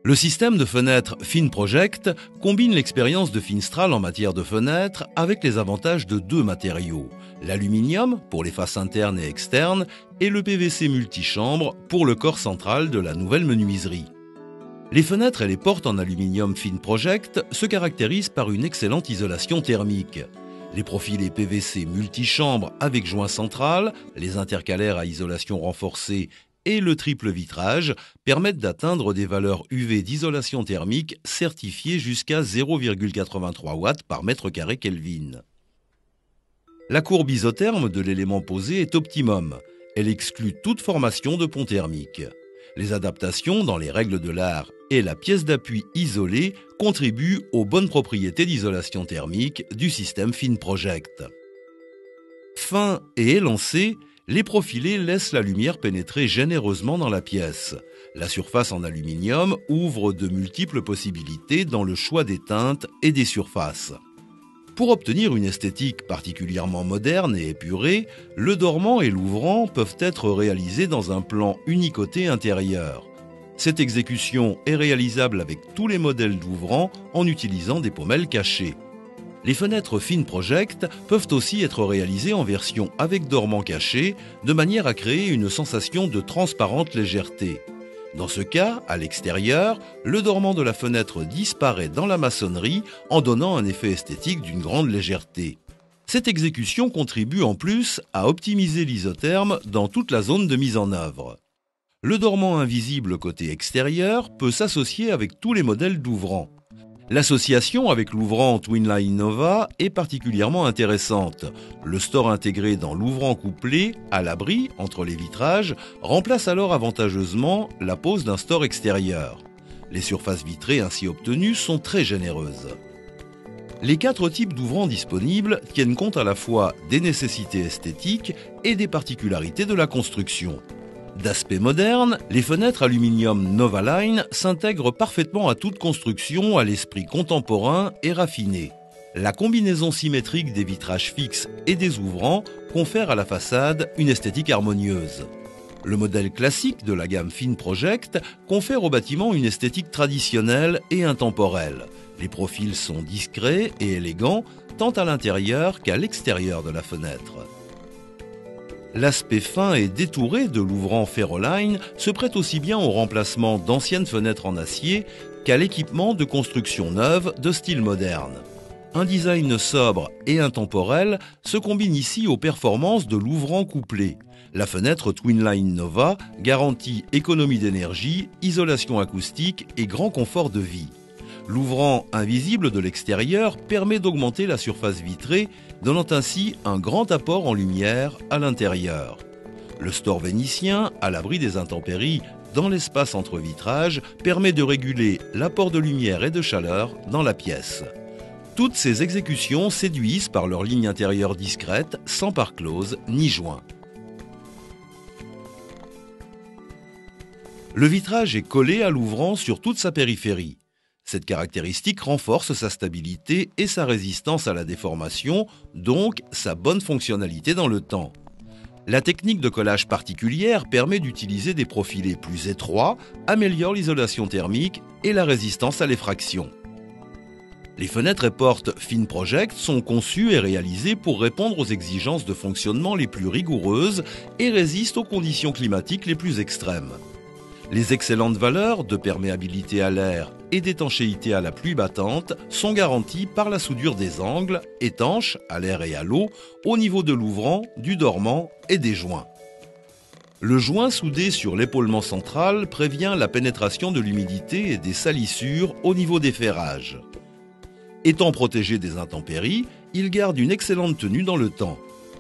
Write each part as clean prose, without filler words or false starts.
Le système de fenêtres FinProject combine l'expérience de Finstral en matière de fenêtres avec les avantages de deux matériaux, l'aluminium pour les faces internes et externes et le PVC multichambre pour le corps central de la nouvelle menuiserie. Les fenêtres et les portes en aluminium FinProject se caractérisent par une excellente isolation thermique. Les profilés PVC multichambre avec joint central, les intercalaires à isolation renforcée et le triple vitrage permettent d'atteindre des valeurs UV d'isolation thermique certifiées jusqu'à 0,83 watts par mètre carré Kelvin. La courbe isotherme de l'élément posé est optimum. Elle exclut toute formation de pont thermique. Les adaptations dans les règles de l'art et la pièce d'appui isolée contribuent aux bonnes propriétés d'isolation thermique du système FinProject. Fin et élancé, les profilés laissent la lumière pénétrer généreusement dans la pièce. La surface en aluminium ouvre de multiples possibilités dans le choix des teintes et des surfaces. Pour obtenir une esthétique particulièrement moderne et épurée, le dormant et l'ouvrant peuvent être réalisés dans un plan unicoté intérieur. Cette exécution est réalisable avec tous les modèles d'ouvrants en utilisant des pommelles cachées. Les fenêtres FinProject peuvent aussi être réalisées en version avec dormant caché, de manière à créer une sensation de transparente légèreté. Dans ce cas, à l'extérieur, le dormant de la fenêtre disparaît dans la maçonnerie en donnant un effet esthétique d'une grande légèreté. Cette exécution contribue en plus à optimiser l'isotherme dans toute la zone de mise en œuvre. Le dormant invisible côté extérieur peut s'associer avec tous les modèles d'ouvrants. L'association avec l'ouvrant Twinline Nova est particulièrement intéressante. Le store intégré dans l'ouvrant couplé, à l'abri entre les vitrages, remplace alors avantageusement la pose d'un store extérieur. Les surfaces vitrées ainsi obtenues sont très généreuses. Les 4 types d'ouvrants disponibles tiennent compte à la fois des nécessités esthétiques et des particularités de la construction. D'aspect moderne, les fenêtres aluminium Novaline s'intègrent parfaitement à toute construction à l'esprit contemporain et raffiné. La combinaison symétrique des vitrages fixes et des ouvrants confère à la façade une esthétique harmonieuse. Le modèle classique de la gamme FinProject confère au bâtiment une esthétique traditionnelle et intemporelle. Les profils sont discrets et élégants, tant à l'intérieur qu'à l'extérieur de la fenêtre. L'aspect fin et détouré de l'ouvrant Ferroline se prête aussi bien au remplacement d'anciennes fenêtres en acier qu'à l'équipement de construction neuve de style moderne. Un design sobre et intemporel se combine ici aux performances de l'ouvrant couplé. La fenêtre Twinline Nova garantit économie d'énergie, isolation acoustique et grand confort de vie. L'ouvrant invisible de l'extérieur permet d'augmenter la surface vitrée, donnant ainsi un grand apport en lumière à l'intérieur. Le store vénitien, à l'abri des intempéries, dans l'espace entre vitrages, permet de réguler l'apport de lumière et de chaleur dans la pièce. Toutes ces exécutions séduisent par leur ligne intérieure discrète, sans part close ni joint. Le vitrage est collé à l'ouvrant sur toute sa périphérie. Cette caractéristique renforce sa stabilité et sa résistance à la déformation, donc sa bonne fonctionnalité dans le temps. La technique de collage particulière permet d'utiliser des profilés plus étroits, améliore l'isolation thermique et la résistance à l'effraction. Les fenêtres et portes FinProject sont conçues et réalisées pour répondre aux exigences de fonctionnement les plus rigoureuses et résistent aux conditions climatiques les plus extrêmes. Les excellentes valeurs de perméabilité à l'air et d'étanchéité à la pluie battante sont garanties par la soudure des angles, étanches à l'air et à l'eau, au niveau de l'ouvrant, du dormant et des joints. Le joint soudé sur l'épaulement central prévient la pénétration de l'humidité et des salissures au niveau des ferrages. Étant protégé des intempéries, il garde une excellente tenue dans le temps.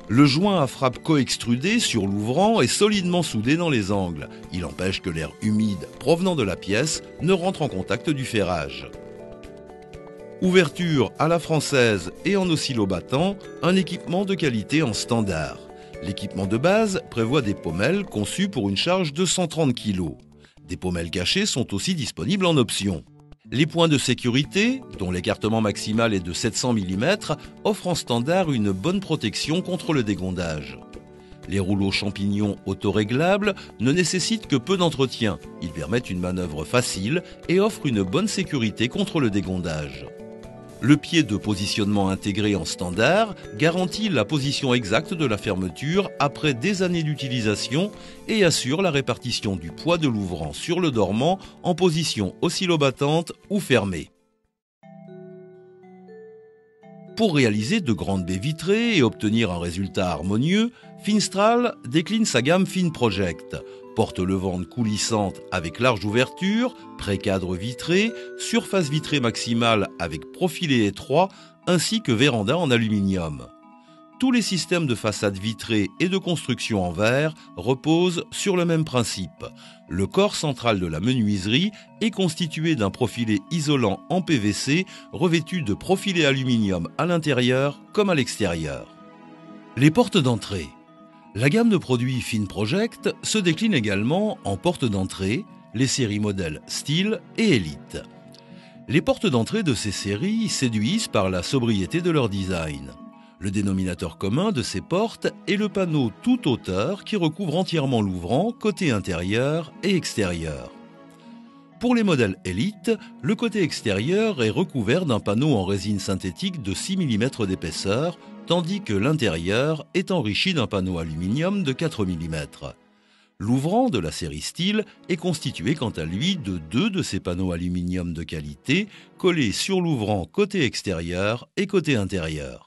Le joint à frappe coextrudée sur l'ouvrant est solidement soudé dans les angles. Il empêche que l'air humide provenant de la pièce ne rentre en contact du ferrage. Ouverture à la française et en oscillobattant, un équipement de qualité en standard. L'équipement de base prévoit des pommelles conçues pour une charge de 130 kg. Des pommelles cachées sont aussi disponibles en option. Les points de sécurité, dont l'écartement maximal est de 700 mm, offrent en standard une bonne protection contre le dégondage. Les rouleaux champignons autoréglables ne nécessitent que peu d'entretien. Ils permettent une manœuvre facile et offrent une bonne sécurité contre le dégondage. Le pied de positionnement intégré en standard garantit la position exacte de la fermeture après des années d'utilisation et assure la répartition du poids de l'ouvrant sur le dormant en position oscillobattante ou fermée. Pour réaliser de grandes baies vitrées et obtenir un résultat harmonieux, Finstral décline sa gamme FinProject. Porte-levantes coulissantes avec large ouverture, pré-cadre vitré, surface vitrée maximale avec profilé étroit, ainsi que véranda en aluminium. Tous les systèmes de façade vitrée et de construction en verre reposent sur le même principe. Le corps central de la menuiserie est constitué d'un profilé isolant en PVC revêtu de profilé aluminium à l'intérieur comme à l'extérieur. Les portes d'entrée. La gamme de produits FinProject se décline également en portes d'entrée, les séries modèles Style et Elite. Les portes d'entrée de ces séries séduisent par la sobriété de leur design. Le dénominateur commun de ces portes est le panneau toute hauteur qui recouvre entièrement l'ouvrant côté intérieur et extérieur. Pour les modèles Elite, le côté extérieur est recouvert d'un panneau en résine synthétique de 6 mm d'épaisseur, tandis que l'intérieur est enrichi d'un panneau aluminium de 4 mm. L'ouvrant de la série Style est constitué quant à lui de 2 de ces panneaux aluminium de qualité collés sur l'ouvrant côté extérieur et côté intérieur.